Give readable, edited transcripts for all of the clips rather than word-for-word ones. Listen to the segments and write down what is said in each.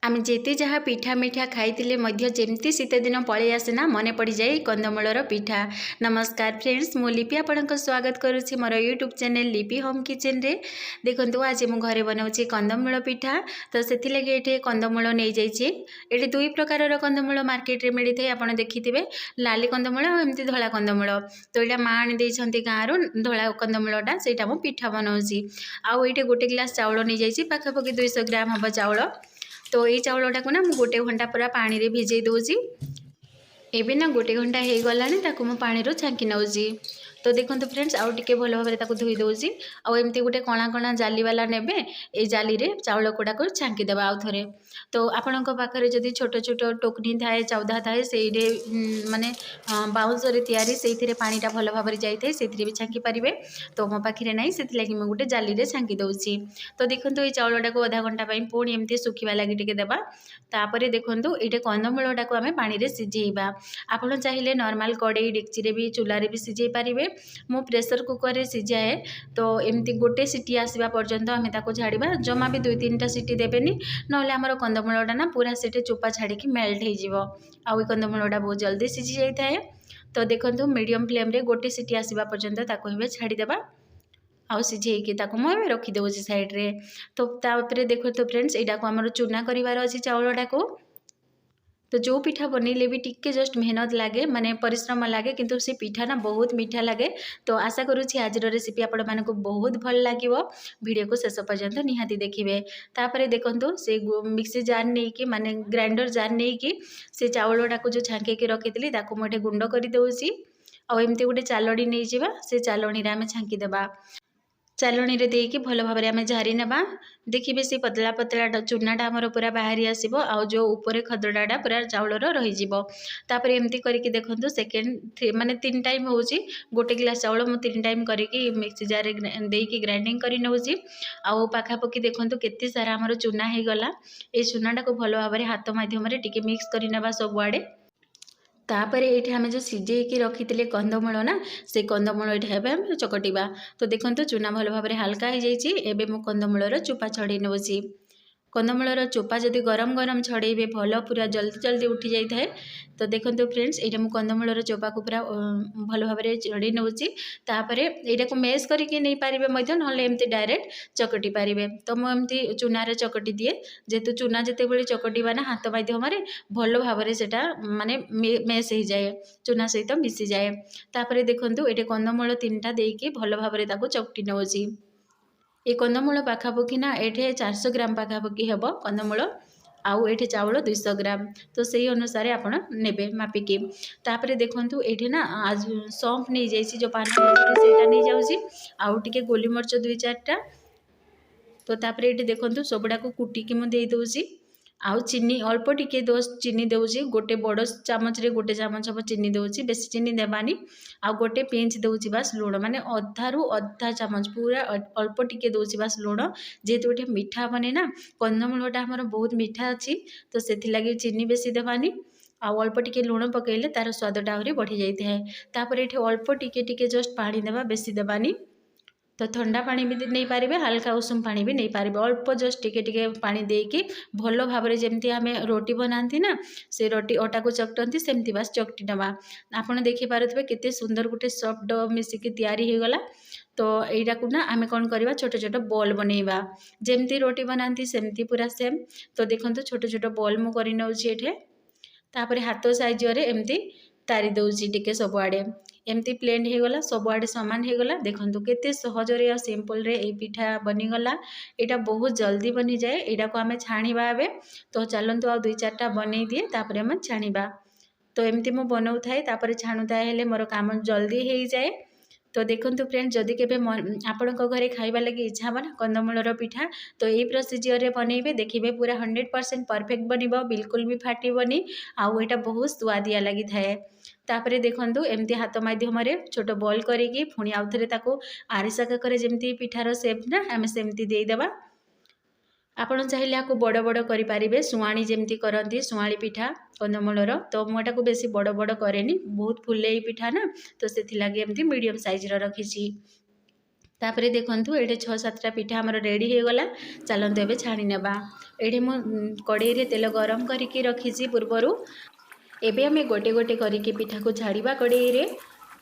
आम जेते जहाँ पिठा मिठा खाई जमती शीत दिन पलि आसेना मन पड़ जाए कंदमूलर पिठा। नमस्कार फ्रेंड्स, मु लिपि आपंक स्वागत करुच्ची मोर यूट्यूब चैनल लिपि होम किचन रे। देखो आज मु घरे बनाऊँगी कंदमूल पिठा। तो से लगे ये कंदमूल नहीं जाइए। ये दुई प्रकार कंदमूल मार्केट में मिलता है। आपड़ देखिथे लाली कंदमूल एमती धला कंदमूल। तो यहाँ माँ आनी गाँव धला कंदमूलटा से पिठा बनाऊँगी। आउ ये गोटे ग्लास चाउल नहीं जाइए, पाखापाखि 200 ग्राम हम चाउल। तो ये चाउलटा को ना गोटे घंटा पूरा पानी रे भिजई दूसरी। एबे ना गोटे घंटा हो गलानी ताकू मु पानी रो छांकी नौजी। तो देखो फ्रेंड्स आउ टिके भल भाव में धोई दूसरी। आमती गोटे कणा कणा जाली वाला नेबे ए जाली रे चाउल गुड़ा को छांकी देवा आउ थे। तो आपण पाखे जदि छोट छोट टोकनी थाए चौदा थाए से माने बाउंस तैयारी से पानीटा भल भाव में जाए से भी छांकी पारे। तो मो पाखे ना से लगी मुझे गोटे जाली रे छांकी दूसरी। तो देखो ये चाउलटा को आधा घंटा पुणी एमती सुखा लगी टिके देवा। तापर देखो ये कंदमूलटा को आम पानी रे सिझेबा। आपड़ चाहिए नॉर्मल कड़े डेक्ची भी चूल्हे भी सिझे पारे। मु प्रेशर कुकर रे सिझाए। तो एमती गोटे सीटी आसवा पर्यंत आम झाड़ा। जमा भी 2-3टा सीटी देवेनि ना आमर कंदमूलटा ना पूरा से चोपा छाड़ी मेल्ट हो। आउ कंदमूलटा बहुत जल्दी सिझी जाए। तो देखो मीडियम फ्लेम रे गोटे सीटी आसवा पर्यंत छाड़ीदेवा। आउ सिझेकी मुझे रखीदे साइड रे। तो तापर देखो तो फ्रेंड्स यहाँ को आमर चूना करार अच्छी चाउलटा को। तो जो पिठा बनइले भी टिके जस्ट मेहनत लगे माने परिश्रम लगे, किंतु से पिठा ना बहुत मीठा लगे। तो आशा करुँची आज रेसिपी आपण मानक बहुत भल लगे। वीडियो को शेष पर्यंत निहाती देखिए। तापर देखो से मिक्सी जार नहीं कि माने ग्राइंडर जार नहीं कि से चाउलटा को जो छांके रखी मुझे गुंड कर दूसरी। आमती गोटे चालणी नहीं जावा से चालणी आम छांकी देवा। चालणी रे देकी भल भाव में आम झारी नेबा। देखिए से पतला पतला चूनाटा आमर पूरा बाहरी आसो। आउ जो ऊपर खदड़ाटा पूरा चाउलर रही। तापर एमती करके देखो सेकेंड माने 3 टाइम हो गोटे गिलास चाउल मु 3 टाइम करके मिक्सी जार देकी ग्राइंडिंग कर नौजी। आउ पाखापाखि देखो केते सारा आमर चूना हो गला। ये चूनाटा को भल भाव में हाथ माध्यम टिके मिक्स कर सबुआड़े। तापर ये आम जो सिझे रखी थे कंदमूल ना से कंदमूल ये चकटिबा। तो देखो चूना भल भाव में हल्का हो जाए। मु कंदमूलर चोपा छड़े नौजी। कंदमूलर चोपा जदि गरम गरम छड़ेबे भल पूरा जल्दी जल्दी उठी जाए। तो देखो फ्रेंड्स ये मुझे कंदमूलर चोपा को पूरा भल भाव में छड़े नौजी। तापर यहाँ को मेश करके नहीं पारे ना एमती डायरेक्ट चकटी पारे। तो मुझे चूनार चकटी दिए जेहेतु चूना जिते चकटिबा ना हाथ माध्यम भल भाव में सेटा माने मेश हो जाए चूना सहित मिसी जाए। तापर देखो ये कंदमूल 3टा देकी भल भाव में चकटी नौजी। ये कंदमूल पाखापाखि ना ये 400 ग्राम पाखापाखि हे कंदमूल। आउ ये चाउल 200 ग्राम। तो सही अनुसार आपण नेबे मापिकी। तापर देखो ये ना आज सौंफ नहीं जाइए जो पान से नहीं जाऊँगी। आउ टिके गोलीमरिच 2-4टा। तो तापर ये देखो सबुड़ा को कुटिकी मुझे दूसरी। आउ चीनी अल्प टिके चीनी दूसरी। गोटे बड़ चामच रे गोटे चामच हम चीनी दूसरी, बेसी चीनी देवानी। आउ गोटे पिंच दूसरी बास लुण माने अधारू अधा चामच पूरा अल्प टिके दूसरी बास लुण। जेहेतु ये मीठा बने ना कंदमूलटा आमर बहुत मीठा अच्छी। तो से चीनी बेसी देवानी। आउ अल्प टिके लुण पकेले तार स्वादटा आहरी बढ़ी जाए है। तापर ये अल्प टिके टिके जस्ट पानी देवा, बेसी देवानी। तो ठंडा पानी भी नहीं पारे, हल्का उषुम पानी भी नहीं पारे। अल्प जस्ट टिके टिके पानी देकी भल भाव में जमती आम रोटी बनाती ना से रोटी अटा को चकटती सेमती बास चकटी नवा। आपड़ देखिपे केते सुंदर गोटे सॉफ्ट डो मिसिकी तैयारी हो गला। तो यहीटा को ना आम कौन करवा छोट छोट बॉल बनइबा जमती रोटी बनाती सेमती पूरा सेम। तो देखो छोट छोट बॉल मु कर नौची। तापर हाथ साइज रे एमती तारी दौची टिके सबुआड़े एमती प्लेन हो गला, सबुआड़े सामान हो गला। देखो केते सहजरे और सिंपल रे ए पिठा बनीगला। यहाँ बहुत जल्दी बनी जाए। यहाँ को आम छाणीबा एबे। तो चलतु आ 2-4टा बनई दिए तापर आम छाणीबा। तो एमती मु बनाऊ थाए तापर छाणुता हेले मोर काम जल्दी हो जाए। तो देखो फ्रेंड्स जदि केबे आपण घरे खाइबा लगी इच्छा हो ना कंदमूलर पिठा तो यही प्रोसीजर बनइबे। देखिए पूरा 100% परफेक्ट बनइबो, बिल्कुल भी फाटिबनी। आउ एटा बहुत स्वादिया लगी थाए। तापरे देखंतु एमती हाथ माध्यम छोट बॉल करिकी पुणी आउ थे आरिसा काकर जमती पिठार सेप ना आम सेमती देदेबा। आपण चाहिए आपको बड़ बड़ करें शुआणी जमती करती शुआणी पिठा कंदमूलर। तो मुझे को बेसी बड़ बड़ कैनि बहुत फुले पिठा ना तो से लगे एमती मीडियम साइज रखी। तापरे देखंतु एठे 6-7टा पिठा हमर रेडी हो गला। चलंतु एबे छाणी नेबा। एठे मु कड़ाई रे तेल गरम करिकी रखिछि पूर्वरु। एबे हमें गोटे गोटे करिकी पिठा को छाड़िबा कड़ाई रे।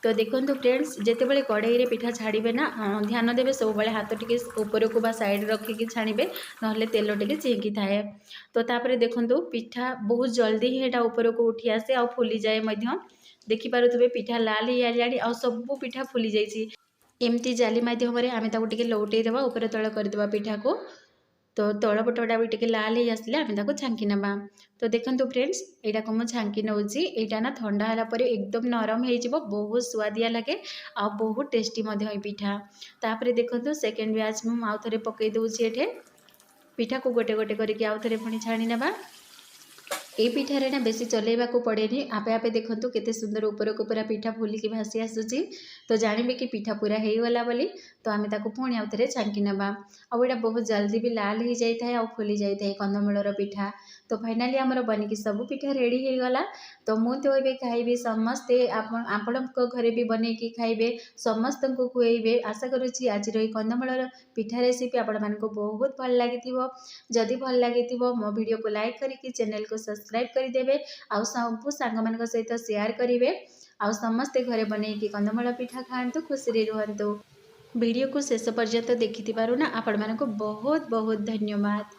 तो देखंतु फ्रेंड्स जेतेबेले कड़ाई रे पिठा छाड़िबे ना ध्यान देबे सब बेले हाथ टिके ऊपर को बा साइड रखिकी छाणिबे नहले तेल टिके चिंकी थाए। तो तापरे देखंतु पिठा बहुत जल्दी ही एटा ऊपर को उठी आसे आ फुली जाए मध्य। देखि पारुथबे पिठा लाल ही आलियाडी आ सब पिठा फुली जाईछि। एमती जाली माध्यम आम टिके लौटे देवा ऊपर तल करदेवा पिठा को। तो तल पटटा भी टिके लाल ही आसले आम छांकी नवा। तो देखंतु फ्रेंड्स एटा को मु छांकी नउची। एटा ना ठंडा होला परे एकदम नरम हो जिवो, बहुत स्वादिया लगे आ बहुत टेस्टी मध्य होई पिठा। तापरे देखंतु सेकेंड बैच मु आउ थरे पकई दउची। एठे पिठा को गोटे गोटे करके आउ थरे पुणी छाणी नवा। ए पिठारे ना बेसी चलेबा को पड़ेनी, आपे आपे देखंतु केते सुंदर ऊपर को पूरा पिठा फुलिकी भासी आसुची। तो जानिबे कि पिठा पूरा हेई गला बोली। तो आमे ताको पुणी आउ थरे छांकी नबा। आ एटा बहुत जल्दी भी लाल हो जाई थाए आ फुली जाई थाए कंदमूलर पिठा। तो फाइनली हमर बनिकी सब पिठा रेडी हो गला। तो मु तो एबे खाइबे, समस्ते आपणको घरे भी बनेकी खाइबे, समस्तनको खुएबे। आशा करूची आज रही कंदमूलर पिठा रेसिपी आपण मानको बहुत भल लागिथिबो। जदि भल लागिथिबो मो वीडियो को लाइक करिकी चैनल को सब्सक्राइब करिदेबे। आउ सबु सांग मानक सहित शेयर करिवे। आउ समस्ते घरे बनेकी कंदमूल पिठा खांतु, खुशी रे रुहंतु। वीडियो को शेष पर्यंत देखिथिबारु ना आपण मानको बहुत बहुत धन्यवाद।